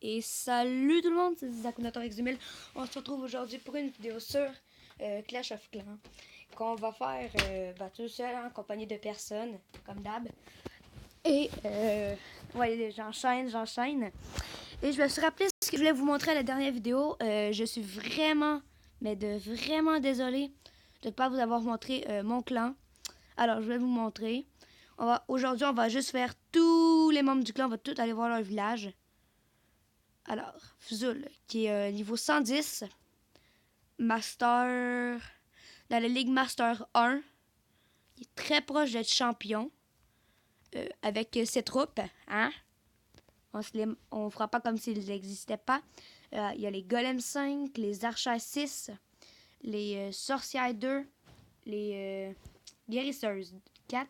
Et salut tout le monde, c'est Zakunator X2000. On se retrouve aujourd'hui pour une vidéo sur Clash of Clans qu'on va faire tout seul en compagnie de personnes, comme d'hab. Et ouais, j'enchaîne. Et je me suis rappelé ce que je voulais vous montrer à la dernière vidéo. Je suis vraiment, vraiment désolée de ne pas vous avoir montré mon clan. Alors, je vais vous montrer. Aujourd'hui, on va juste faire tous les membres du clan. On va tous aller voir leur village. Alors, Fuzul, qui est niveau 110, Master, dans la Ligue Master 1, il est très proche d'être champion avec ses troupes. Hein? On ne fera pas comme s'ils n'existaient pas. Il y a les Golems 5, les Archers 6, les Sorcières 2, les Guérisseurs 4,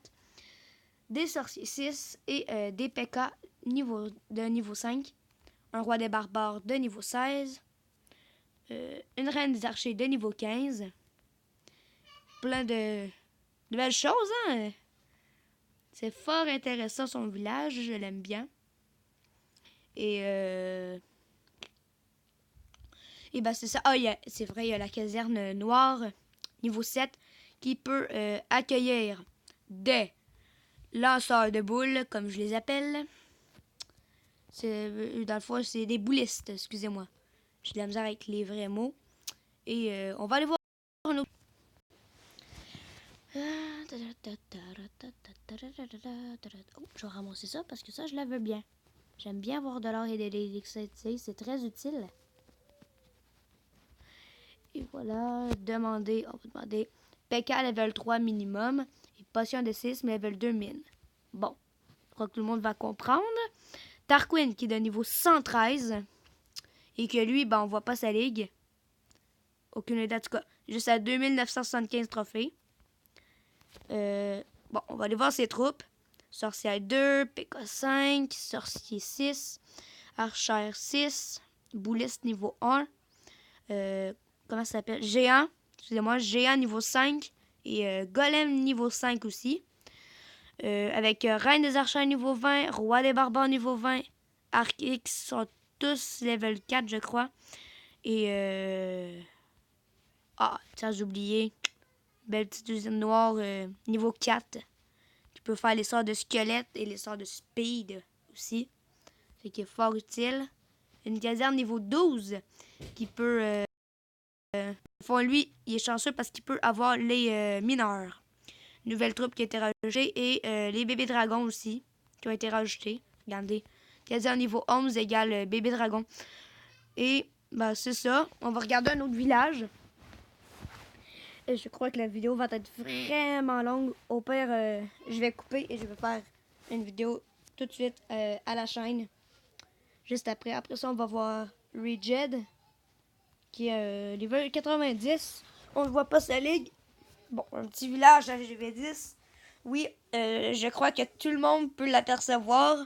des Sorciers 6 et des P.K. de niveau 5. Un roi des barbares de niveau 16, une reine des archers de niveau 15. Plein de belles choses, hein? C'est fort intéressant son village, je l'aime bien. Et ben c'est ça. Ah, c'est vrai, il y a la caserne noire, niveau 7, qui peut accueillir des lanceurs de boules, comme je les appelle. Dans le fond, c'est des boulistes, excusez-moi. J'ai de la misère avec les vrais mots. Et on va aller voir nos... Oh, je vais ramasser ça parce que ça, je la veux bien. J'aime bien avoir de l'or et des l'électricité, c'est très utile. Et voilà, on va demander P.K. level 3 minimum et potion de 6 mais level 2 min. Bon, je crois que tout le monde va comprendre. Tarquin qui est de niveau 113 et que lui, ben, on voit pas sa ligue. Aucune idée, en tout cas, juste à 2975 trophées. Bon, on va aller voir ses troupes. Sorcière 2, P.K. 5, Sorcier 6, Archer 6, Bouliste niveau 1, comment ça s'appelle? Géant, excusez-moi, Géant niveau 5 et Golem niveau 5 aussi. Avec Reine des Archers niveau 20, Roi des Barbares niveau 20, Arc-X sont tous level 4, je crois. Et tiens, j'ai oublié. Belle petite usine noire niveau 4. Qui peut faire les sorts de squelette et les sorts de speed aussi. C'est qui est fort utile. Une caserne niveau 12 qui peut... lui, il est chanceux parce qu'il peut avoir les mineurs. Nouvelle troupe qui a été rajoutée et les bébés dragons aussi qui ont été rajoutés. Regardez. Caserne niveau 11 égale bébé dragon. Et ben, c'est ça. On va regarder un autre village. Et je crois que la vidéo va être vraiment longue. Au pire, je vais couper et je vais faire une vidéo tout de suite à la chaîne. Juste après. Après ça, on va voir Rigid, qui est level 90. On ne voit pas sa ligue. Bon, un petit village à GV10. Oui, je crois que tout le monde peut l'apercevoir.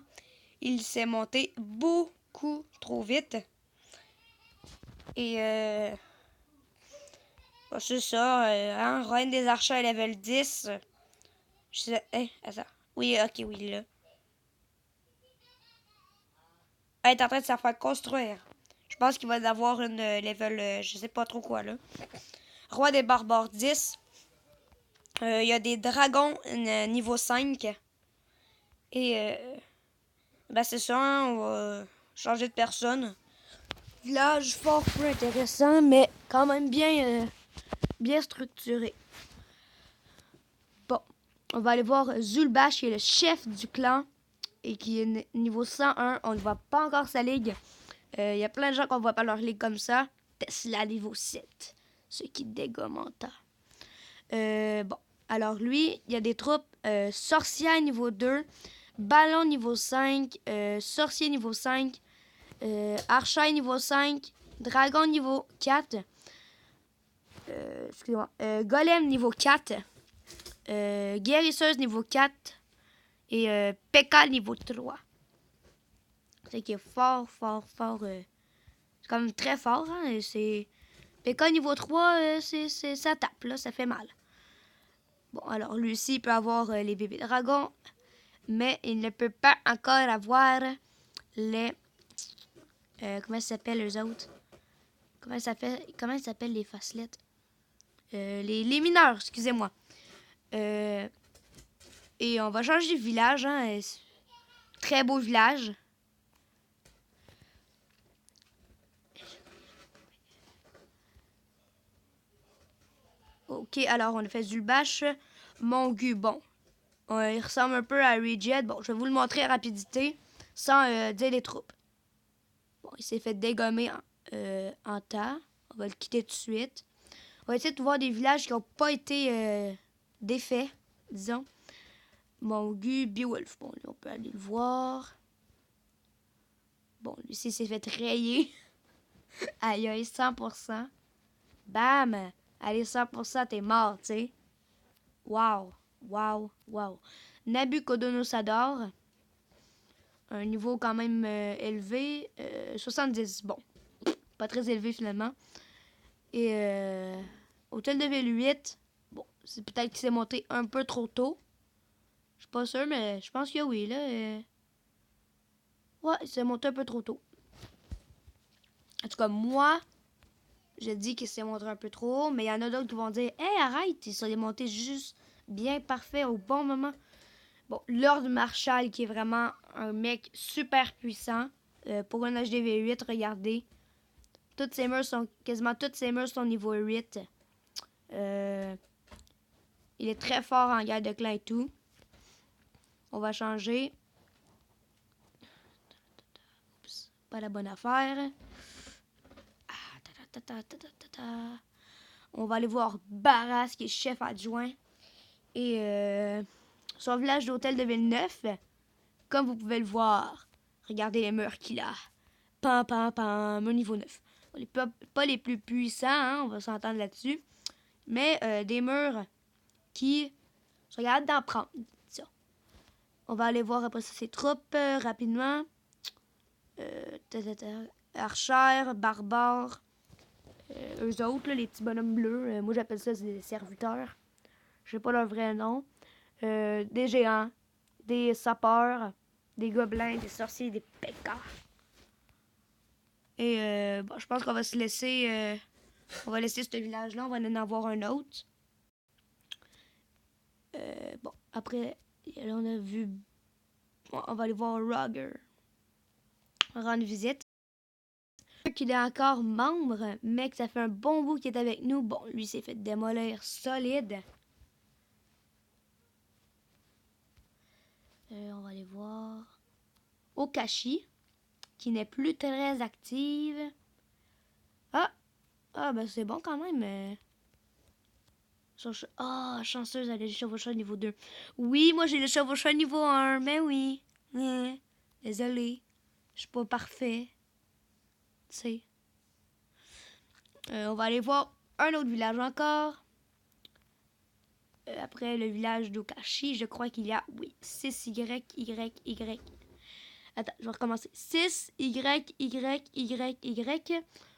Il s'est monté beaucoup trop vite. Et c'est ça, hein, Reine des Archers level 10. Je sais, attends. Oui, ok, oui, là. Elle est en train de se faire construire. Je pense qu'il va y avoir une level, je sais pas trop quoi, là. Roi des Barbares 10. Il y a des dragons niveau 5. Et, ben c'est ça, hein, on va changer de personne. Village fort peu intéressant, mais quand même bien structuré. Bon, on va aller voir Zul'Bash, qui est le chef du clan et qui est niveau 101. On ne voit pas encore sa ligue. Il y a plein de gens qu'on ne voit pas leur ligue comme ça. Tesla niveau 7, ce qui dégommenta. Bon, alors lui, il y a des troupes sorcière niveau 2, ballon niveau 5, sorcier niveau 5, archer niveau 5, dragon niveau 4, excusez-moi, golem niveau 4, guérisseuse niveau 4 et P.K. niveau 3. C'est qui est fort. C'est quand même très fort. Hein, c'est P.K. niveau 3, ça tape, là, ça fait mal. Bon, alors lui aussi, il peut avoir les bébés dragons, mais il ne peut pas encore avoir les Comment ça s'appelle, eux autres? Comment ça s'appelle les facelettes? Les mineurs, excusez-moi. Et on va changer de village, hein. Très beau village. Ok, alors on a fait Zul'Bash, Mongu. Bon, il ressemble un peu à Reject. Bon, je vais vous le montrer à rapidité, sans dire les troupes. Bon, il s'est fait dégommer en tas. On va le quitter tout de suite. On va essayer de voir des villages qui n'ont pas été défaits, disons. Mongu, Beowulf. Bon, là, on peut aller le voir. Bon, lui, il s'est fait rayer. Aïe, aïe, 100%. Bam! Allez, 100%, t'es mort, tu sais. Wow, wow, wow. Nabucodonosor, un niveau quand même élevé. 70, bon, pas très élevé finalement. Et Hôtel de Ville 8, bon, c'est peut-être qu'il s'est monté un peu trop tôt. Je suis pas sûr, mais je pense que oui, là. Ouais, il s'est monté un peu trop tôt. En tout cas, moi, j'ai dit qu'il s'est monté un peu trop haut, mais il y en a d'autres qui vont dire « Hey, arrête, il s'est monté juste bien parfait au bon moment. » Bon, Lord Marshall, qui est vraiment un mec super puissant. Pour un HDV8, regardez. Quasiment toutes ses murs sont niveau 8. Il est très fort en guerre de clan et tout. On va changer. Oups, pas la bonne affaire. On va aller voir Barras, qui est chef adjoint. Et son village d'hôtel de Villeneuve. Comme vous pouvez le voir. Regardez les murs qu'il a. Pam, pam, pam, au niveau 9. Pas les plus puissants, hein, on va s'entendre là-dessus. Mais des murs qui sont capables d'en prendre. Ça. On va aller voir après ça ses troupes rapidement. Archers, barbares. Eux autres, là, les petits bonhommes bleus. Moi, j'appelle ça des serviteurs. Je sais pas leur vrai nom. Des géants, des sapeurs, des gobelins, des sorciers, des pécas. Et bon, je pense qu'on va se laisser. On va laisser ce village-là. On va en avoir un autre. Bon, après, là, on a vu. Bon, on va aller voir Roger. On va rendre visite. Qu'il est encore membre, mais que ça fait un bon bout qu'il est avec nous. Bon, lui s'est fait démolir solide. On va aller voir Okashi, qui n'est plus très active. Ah, ben c'est bon quand même. Chanceuse, elle a le chevaucheur niveau 2. Oui, moi j'ai le chevaucheur niveau 1, mais oui. Désolée, je suis pas parfait. Tu sais. On va aller voir un autre village encore. Après le village d'Okashi, je crois qu'il y a, oui, 6Y. Attends, je vais recommencer. 6Y.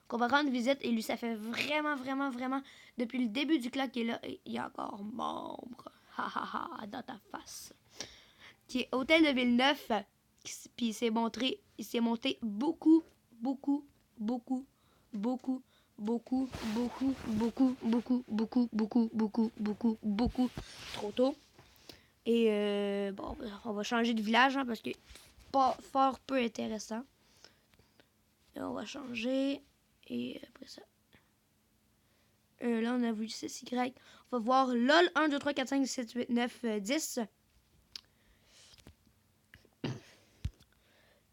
Qu'on va rendre visite. Et lui, ça fait vraiment, depuis le début du clan qu'il est là, il y a encore membre. Dans ta face. Qui est Hôtel de Villeneuve. Puis il s'est monté beaucoup trop tôt. Et bon, on va changer de village, hein, parce que pas fort peu intéressant. Et on va changer. Et après ça. Là, on a vu 6Y. On va voir LOL 1, 2, 3, 4, 5, 7, 8, 9, 10.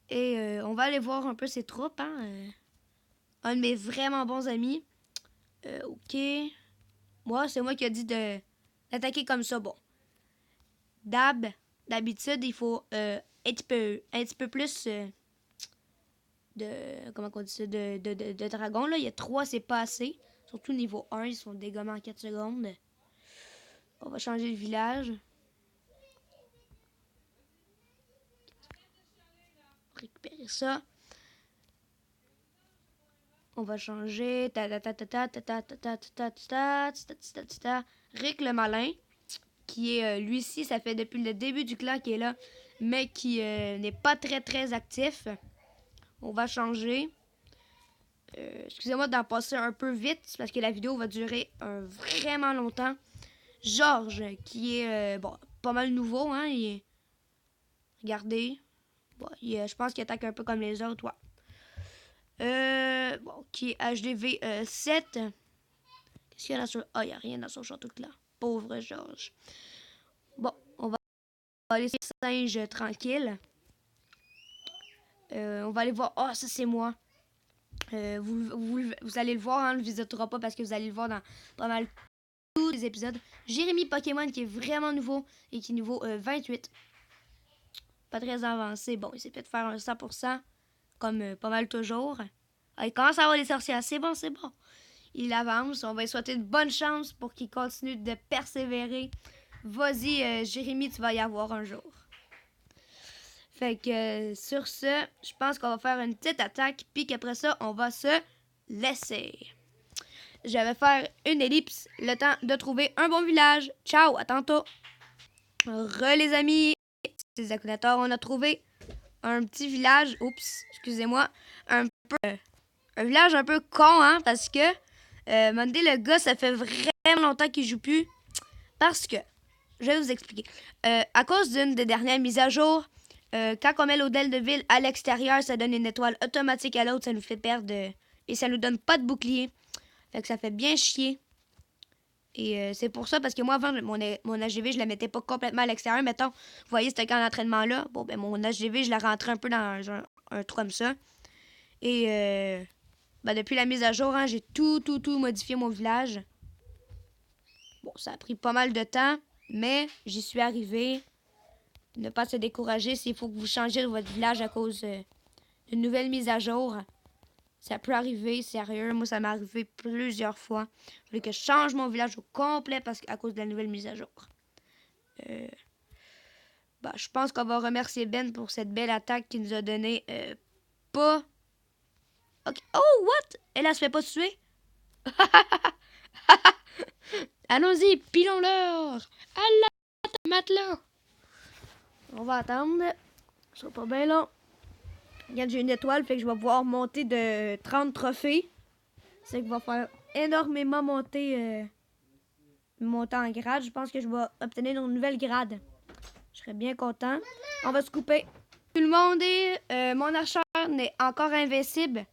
Et on va aller voir un peu ses troupes. Hein. Un de mes vraiment bons amis. Ok. Moi, c'est moi qui ai dit d'attaquer comme ça. Bon. D'habitude, il faut un petit peu plus comment on dit ça, de dragons. Là. Il y a 3, c'est pas assez. Surtout niveau 1, ils sont dégommés en 4 secondes. On va changer de village. Récupérer ça. On va changer. Rick le malin, qui est lui-ci, ça fait depuis le début du clan qu'il est là, mais qui n'est pas très actif. on va changer. Excusez-moi d'en passer un peu vite, parce que la vidéo va durer vraiment longtemps. Georges, qui est bon, pas mal nouveau, hein. Regardez. Bon, je pense qu'il attaque un peu comme les autres, ouais. Bon, qui est HDV 7. Qu'est-ce qu'il y a dans son... Ah, il n'y a rien dans son château là. Pauvre Georges. Bon, on va laisser le singe tranquille. On va aller voir... Ah, ça c'est moi. Vous allez le voir, hein, on ne le visitera pas parce que vous allez le voir dans pas mal tous les épisodes. Jérémy Pokémon qui est vraiment nouveau et qui est niveau 28. Pas très avancé. Bon, il s'est fait faire un 100%, comme pas mal toujours. Ah, il commence à avoir les sorcières. C'est bon, c'est bon. Il avance. On va lui souhaiter de bonne chance pour qu'il continue de persévérer. Vas-y, Jérémy, tu vas y avoir un jour. Fait que sur ce, je pense qu'on va faire une petite attaque. Puis qu'après ça, on va se laisser. Je vais faire une ellipse. Le temps de trouver un bon village. Ciao, à tantôt. Les amis. Les calculateurs, on a trouvé un petit village. Oups, excusez-moi. Un village un peu con, hein, parce que Monday, le gars, ça fait vraiment longtemps qu'il joue plus. Parce que, je vais vous expliquer. À cause d'une des dernières mises à jour, quand on met l'hôtel de ville à l'extérieur, ça donne une étoile automatique à l'autre, ça nous fait perdre et ça nous donne pas de bouclier. Fait que ça fait bien chier. Et c'est pour ça, parce que moi, avant, mon HGV, je la mettais pas complètement à l'extérieur. Mettons, vous voyez, c'était quand l'entraînement là. Bon, ben, mon HGV, je la rentrais un peu dans un trou comme ça. Et ben, depuis la mise à jour, hein, j'ai tout modifié mon village. Bon, ça a pris pas mal de temps, mais j'y suis arrivée. Ne pas se décourager s'il faut que vous changez votre village à cause d'une nouvelle mise à jour. Ça peut arriver, sérieux. Moi, ça m'est arrivé plusieurs fois. Il fallait que je change mon village au complet à cause de la nouvelle mise à jour. Bah, je pense qu'on va remercier Ben pour cette belle attaque qu'il nous a donnée. Pas... Ok. Oh, what? Elle se fait pas tuer? Allons-y, pilons-leur! À la matelas! On va attendre. Ce sera pas bien long. Regarde, j'ai une étoile, fait que je vais pouvoir monter de 30 trophées. C'est que va faire énormément monter en grade. Je pense que je vais obtenir une nouvelle grade. Je serais bien content. On va se couper. Tout le monde est... mon archère n'est encore invincible.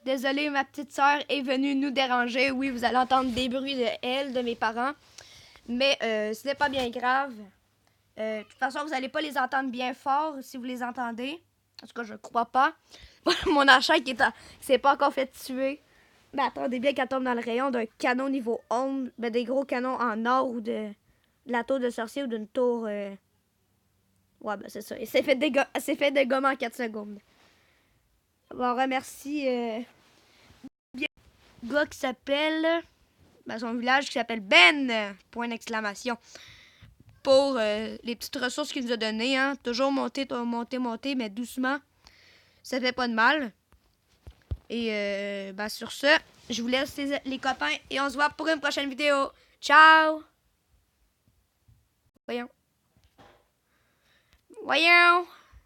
Désolée, ma petite sœur est venue nous déranger. Oui, vous allez entendre des bruits de mes parents. Mais ce n'est pas bien grave. De toute façon, vous n'allez pas les entendre bien fort si vous les entendez. En tout cas, je crois pas. Mon archère qui s'est pas encore fait tuer. Mais attendez bien qu'elle tombe dans le rayon d'un canon niveau 11. Ben, des gros canons en or ou de la tour de sorcier ou d'une tour... Ouais, ben c'est ça. Elle s'est fait dégommer en 4 secondes. On remercie bien un gars qui s'appelle... Ben, son village qui s'appelle Ben! Point d'exclamation. Pour les petites ressources qu'il nous a données. Hein. Toujours monter, mais doucement. Ça fait pas de mal. Et ben, sur ce, je vous laisse les copains et on se voit pour une prochaine vidéo. Ciao! Voyons.